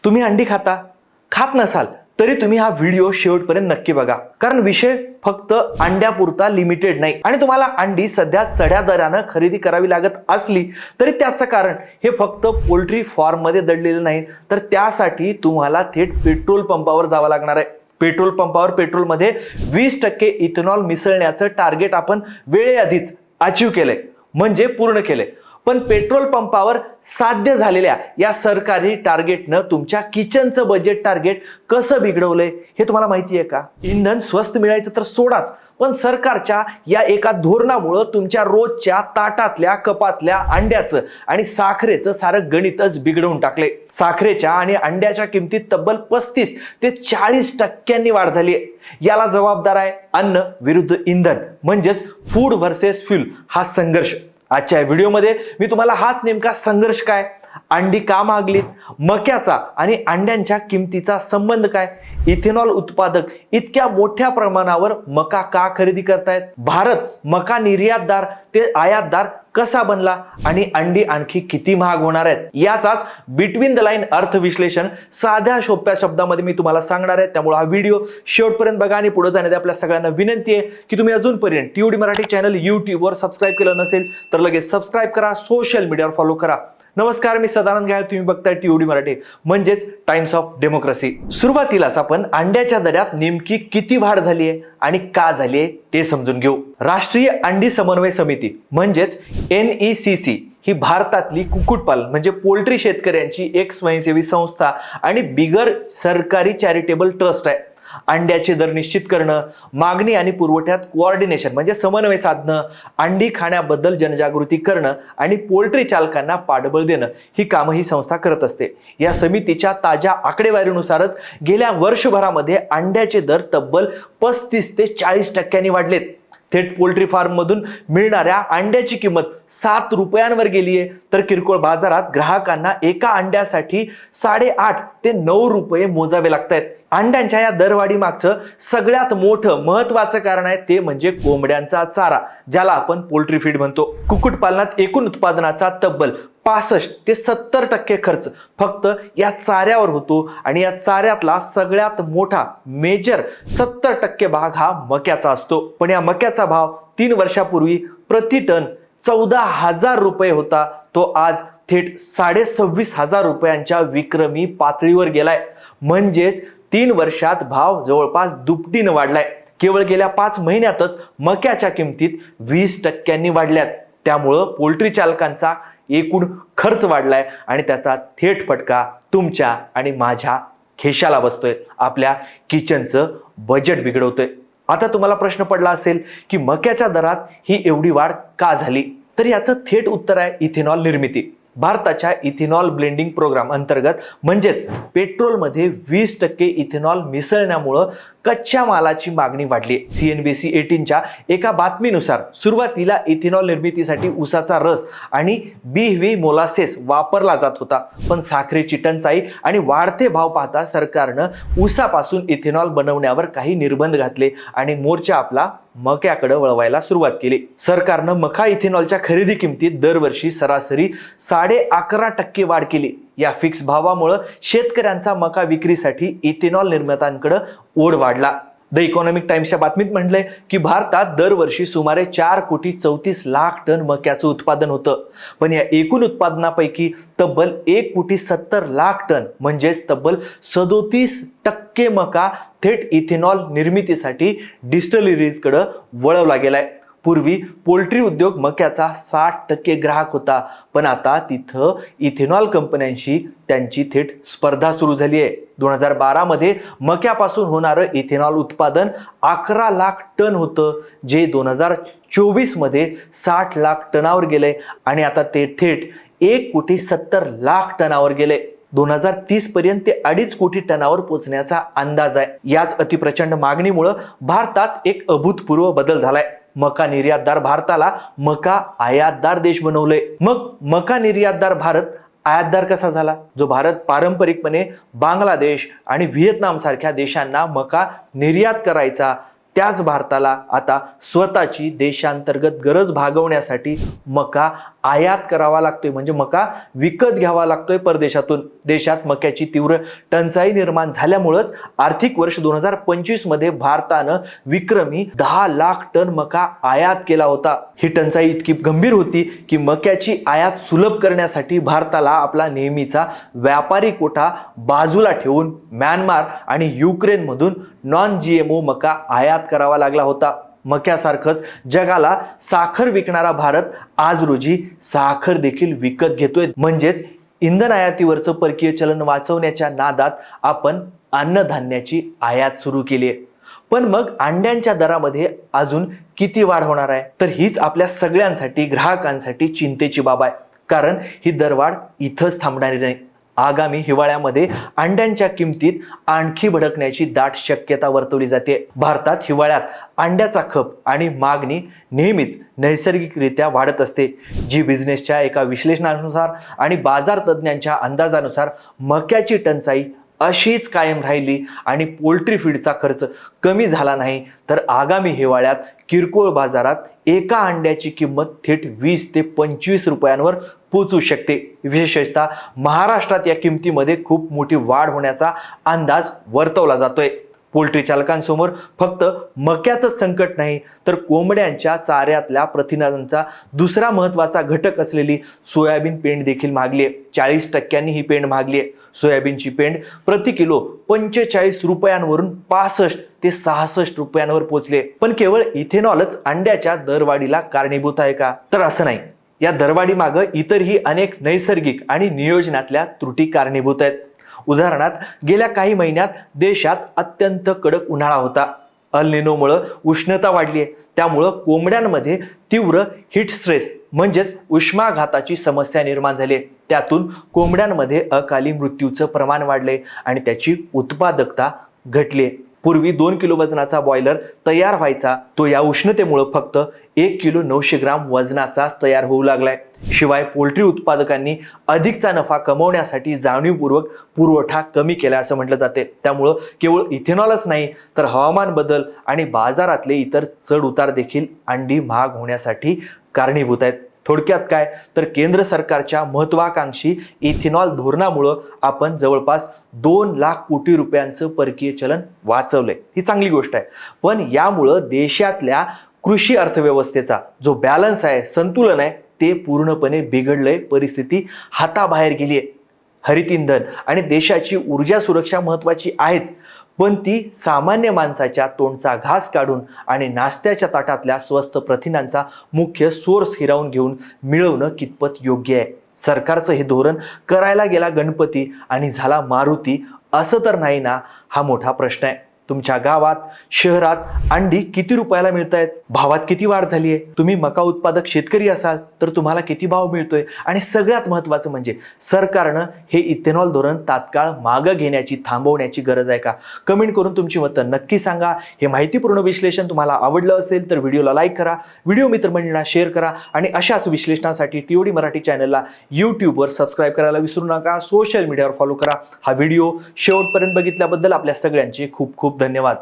तुम्ही अंडी खात नसाल तरी तुम्ही हा व्हिडिओ शेवटपर्यंत नक्की बघा, कारण विषय फक्त अंड्यापुरता लिमिटेड नाही आणि तुम्हाला अंडी सध्या चढ्या दरानं खरेदी करावी लागत असली तरी त्याचं कारण हे फक्त पोल्ट्री फार्म मध्ये दडलेलं नाही, तर त्यासाठी तुम्हाला थेट पेट्रोल पंपावर जावं लागणार आहे. पेट्रोल पंपावर पेट्रोलमध्ये 20% इथेनॉल मिसळण्याचं टार्गेट आपण वेळेआधीच अचीव केलंय, म्हणजे पूर्ण केलंय. पण पेट्रोल पंपावर साध्य झालेल्या या सरकारी टार्गेटनं तुमच्या किचनचं बजेट टार्गेट कसं बिघडवलंय हे तुम्हाला माहिती आहे का? इंधन स्वस्त मिळायचं तर सोडाच, पण सरकारच्या या एका धोरणामुळे तुमच्या रोजच्या ताटातल्या कपातल्या अंड्याचं आणि साखरेचं सारं गणितच बिघडवून टाकले. साखरेच्या आणि अंड्याच्या किमतीत तब्बल 35 ते 40% वाढ झाली आहे. याला जबाबदार आहे अन्न विरुद्ध इंधन, म्हणजेच फूड व्हर्सेस फ्यूल हा संघर्ष. आजच्या व्हिडिओमध्ये मी तुम्हाला हाच नेमका संघर्ष काय, अंडी का महागलीत, मक्याचा आणि अंड्यांच्या किमतीचा संबंध काय, इथेनॉल उत्पादक इतक्या मोठ्या प्रमाणावर मका का खरेदी करतायत, भारत मका निर्यातदार ते आयातदार कसा बनला आणि अंडी आणखी किती महाग होणार आहेत, याचाच बिटवीन द लाईन अर्थ विश्लेषण साध्या सोप्या शब्दामध्ये मी तुम्हाला सांगणार आहे. त्यामुळे हा व्हिडिओ शेवटपर्यंत बघा आणि पुढे जाण्याची आपल्या सगळ्यांना विनंती आहे की तुम्ही अजूनपर्यंत टीओडी मराठी चॅनल यूट्यूबवर सबस्क्राईब केलं नसेल तर लगेच सबस्क्राईब करा, सोशल मीडियावर फॉलो करा. नमस्कार, मी सदानंद गायळ, तुम्ही बघताय टीओडी मराठी म्हणजेच टाइम्स ऑफ डेमोक्रेसी. सुरुवातीलाच आपण अंड्याच्या दरात नेमकी किती वाढ झाली आहे आणि का झाली आहे ते समजून घेऊ. राष्ट्रीय अंडी समन्वय समिती म्हणजेच NECC ही भारतातली कुक्कुटपालन म्हणजे पोल्ट्री शेतकऱ्यांची एक स्वयंसेवी संस्था आणि बिगर सरकारी चॅरिटेबल ट्रस्ट आहे. अंड्याचे दर निश्चित करणं, मागणी आणि पुरवठ्यात कोऑर्डिनेशन म्हणजे समन्वय साधणं, अंडी खाण्याबद्दल जनजागृती करणं आणि पोल्ट्री चालकांना पाठबळ देणं ही कामं ही संस्था करत असते. या समितीच्या ताज्या आकडेवारीनुसारच गेल्या वर्षभरामध्ये अंड्याचे दर तब्बल 35 ते 40% वाढलेत. थेट पोल्ट्री फार्म मधून मिळणाऱ्या अंड्याची किंमत 7 रुपयांवर गेली आहे, तर किरकोळ बाजारात ग्राहकांना एका अंड्यासाठी 8.5 ते 9 रुपये मोजावे लागतायत. अंड्यांच्या या दरवाढी मागचं सगळ्यात मोठं महत्वाचं कारण आहे ते म्हणजे कोंबड्यांचा चारा, ज्याला आपण पोल्ट्री फीड म्हणतो. कुक्कुटपालनात एकूण उत्पादनाचा तब्बल 65 ते 70% खर्च फक्त या चाऱ्यावर होतो आणि या चाऱ्यातला सगळ्यात मोठा मेजर 70% भाग हा मक्याचा असतो. पण या मक्याचा भाव 3 वर्षापूर्वी प्रति टन 14,000 रुपये होता, तो आज थेट 26,500 रुपयांच्या विक्रमी पातळीवर गेलाय. म्हणजेच 3 वर्षात भाव जवळपास दुपटीनं वाढलाय. केवळ गेल्या 5 महिन्यातच मक्याच्या किमतीत 20% वाढल्यात. त्यामुळं पोल्ट्री चालकांचा एकूण खर्च वाढलाय आणि त्याचा थेट फटका तुमच्या आणि माझ्या खिशाला बसतोय, आपल्या किचनचं बजेट बिघडवतोय. आता तुम्हाला प्रश्न पडला असेल की मक्याच्या दरात ही एवढी वाढ का झाली, तर याचं थेट उत्तर आहे इथेनॉल निर्मिती. भारताच्या इथेनॉल ब्लेंडिंग प्रोग्राम अंतर्गत म्हणजेच पेट्रोलमध्ये 20% इथेनॉल मिसळण्यामुळं कच्च्या मालाची मागणी वाढली. CNBC 18च्या एका बातमीनुसार सुरुवातीला इथेनॉल निर्मितीसाठी ऊसाचा रस आणि BHV मोलासेस वापरला जात होता, पण साखरेची टंचाई आणि वाढते भाव पाहता सरकारनं ऊसापासून इथेनॉल बनवण्यावर काही निर्बंध घातले आणि मोर्चा आपला मक्याकडे वळवायला सुरुवात केली. सरकारनं मका इथेनॉलच्या खरेदी किमतीत दरवर्षी सरासरी 11.5% वाढ केली. या फिक्स भावामुळे शेतकऱ्यांचा मका विक्रीसाठी इथेनॉल निर्मात्यांकडे ओढ वाढला. द इकॉनॉमिक टाइम्सच्या बातमीत म्हटलंय की भारतात दरवर्षी सुमारे 4,34,00,000 टन मक्याचं उत्पादन होतं, पण या एकूण उत्पादनापैकी तब्बल 1,70,00,000 टन म्हणजेच तब्बल 37% मका थेट इथेनॉल निर्मितीसाठी डिस्टिलरीजकडे वळवला गेलाय. पूर्वी पोल्ट्री उद्योग मक्याचा 60% ग्राहक होता, पण आता तिथं इथेनॉल कंपन्यांशी त्यांची थेट स्पर्धा सुरू झाली आहे. 2012 मध्ये मक्यापासून होणारं इथेनॉल उत्पादन 11 लाख टन होतं, जे 2024 मध्ये 60 लाख टनावर गेले आणि आता ते थेट 1,70,00,000 टनावर गेले. 2030 पर्यंत ते 2.5 कोटी टनावर पोहोचण्याचा अंदाज आहे. याच अतिप्रचंड मागणीमुळे भारतात एक अभूतपूर्व बदल झालाय. मका निर्यातदार भारताला मका आयातदार देश बनवलंय. मग मका निर्यातदार भारत आयातदार कसा झाला? जो भारत पारंपरिकपणे बांगलादेश आणि व्हिएतनाम सारख्या देशांना मका निर्यात करायचा, त्याच भारताला आता स्वतःची देशांतर्गत गरज भागवण्यासाठी मका आयात करावा लागतोय, म्हणजे मका विकत घ्यावा लागतोय परदेशातून. देशात मक्याची तीव्र टंचाई निर्माण झाल्यामुळेच आर्थिक वर्ष 2025 मध्ये भारतानं विक्रमी 10 लाख टन मका आयात केला होता. ही टंचाई इतकी गंभीर होती की मक्याची आयात सुलभ करण्यासाठी भारताला आपला नेहमीचा व्यापारी कोटा बाजूला ठेवून म्यानमार आणि युक्रेन मधून नॉन जीएमओ मका आयात करावा लागला होता. मक्यासारखंच जगाला साखर विकणारा भारत आज रोजी साखर देखील विकत घेतोय. म्हणजेच इंधन आयातीवरचं परकीय चलन वाचवण्याच्या नादात आपण अन्नधान्याची आयात सुरू केली आहे. पण मग अंड्यांच्या दरामध्ये अजून किती वाढ होणार आहे? तर हीच आपल्या सगळ्यांसाठी, ग्राहकांसाठी चिंतेची बाब आहे. कारण ही दरवाढ इथंच थांबणारी नाही. आगामी हिवाळ्यामध्ये अंड्यांच्या किमतीत आणखी भडकण्याची दाट शक्यता वर्तवली जाते. भारतात हिवाळ्यात अंड्याचा खप आणि मागणी नेहमीच नैसर्गिकरित्या वाढत असते. जी बिझनेसच्या एका विश्लेषणानुसार आणि बाजार तज्ज्ञांच्या अंदाजानुसार मक्याची टंचाई अशीच कायम राहिली आणि पोल्ट्री फीडचा खर्च कमी झाला नाही तर आगामी हिवाळ्यात किरकोळ बाजारात एका अंड्याची किंमत थेट 20 ते 25 रुपयांवर पोहोचू शकते. विशेषतः महाराष्ट्रात या किमतीमध्ये खूप मोठी वाढ होण्याचा अंदाज वर्तवला जातोय. पोल्ट्री चालकांसमोर फक्त मक्याचंच संकट नाही तर कोंबड्यांच्या चाऱ्यातल्या प्रथिनांचा दुसरा महत्त्वाचा घटक असलेली सोयाबीन पेंड देखील मागली आहे. 40% ही पेंड मागली आहे. सोयाबीनची पेंड प्रति किलो 45 रुपयांवरून 65 ते 66 रुपयांवर पोहोचले. पण केवळ इथेनॉलच अंड्याच्या दरवाढीला कारणीभूत आहे का? तर असं नाही. या दरवाढी मागे इतरही अनेक नैसर्गिक आणि नियोजनातल्या त्रुटी कारणीभूत आहेत. उदाहरणार्थ, गेल्या काही महिन्यात देशात अत्यंत कडक उन्हाळा होता. अल निनोमुळे उष्णता वाढली आहे. त्यामुळं कोंबड्यांमध्ये तीव्र हीट स्ट्रेस म्हणजेच उष्माघाताची समस्या निर्माण झाली आहे. त्यातून कोंबड्यांमध्ये अकाली मृत्यूचं प्रमाण वाढले आणि त्याची उत्पादकता घटली. पूर्वी 2 किलो वजनाचा बॉयलर तयार व्हायचा, तो या उष्णतेमुळे फक्त 1 किलो 900 ग्राम वजनाचा तयार होऊ लागलाय. शिवाय पोल्ट्री उत्पादकांनी अधिकचा नफा कमवण्यासाठी जाणीवपूर्वक पुरवठा कमी केला असं म्हटलं जाते. त्यामुळं केवळ इथेनॉलच नाही तर हवामान बदल आणि बाजारातले इतर चढ उतार देखील अंडी महाग होण्यासाठी कारणीभूत आहेत. थोडक्यात काय तर केंद्र सरकारच्या महत्वाकांक्षी इथेनॉल धोरणामुळं आपण जवळपास 2 लाख कोटी रुपयांचं परकीय चलन वाचवलंय. ही चांगली गोष्ट आहे. पण यामुळं देशातल्या कृषी अर्थव्यवस्थेचा जो बॅलन्स आहे, संतुलन आहे, ते पूर्णपणे बिघडलंय. परिस्थिती हाताबाहेर गेली आहे. हरित इंधन आणि देशाची ऊर्जा सुरक्षा महत्वाची आहेच, पण ती सामान्य माणसाच्या तोंडचा घास काढून आणि नाश्त्याच्या ताटातल्या स्वस्त प्रथिनांचा मुख्य सोर्स हिरावून घेऊन मिळवणं कितपत योग्य आहे? सरकारचं हे धोरण करायला गेला गणपती आणि झाला मारुती असं तर नाही ना? हा मोठा प्रश्न आहे. तुमच्या गावात, शहरात अंडी किती रुपयाला मिळत आहेत? भावात किती वाढ झाली आहे? तुम्ही मका उत्पादक शेतकरी असाल तर तुम्हाला किती भाव मिळतोय? आणि सगळ्यात महत्त्वाचं म्हणजे सरकारनं हे इथेनॉल धोरण तात्काळ मागं घेण्याची, थांबवण्याची गरज आहे का? कमेंट करून तुमची मतं नक्की सांगा. हे माहितीपूर्ण विश्लेषण तुम्हाला आवडलं असेल तर व्हिडिओला लाईक करा, व्हिडिओ मित्रमंडळींना शेअर करा आणि अशाच विश्लेषणासाठी TOD मराठी चॅनलला यूट्यूबवर सबस्क्राईब करायला विसरू नका. सोशल मीडियावर फॉलो करा. हा व्हिडिओ शेवटपर्यंत बघितल्याबद्दल आपल्या सगळ्यांचे खूप खूप धन्यवाद.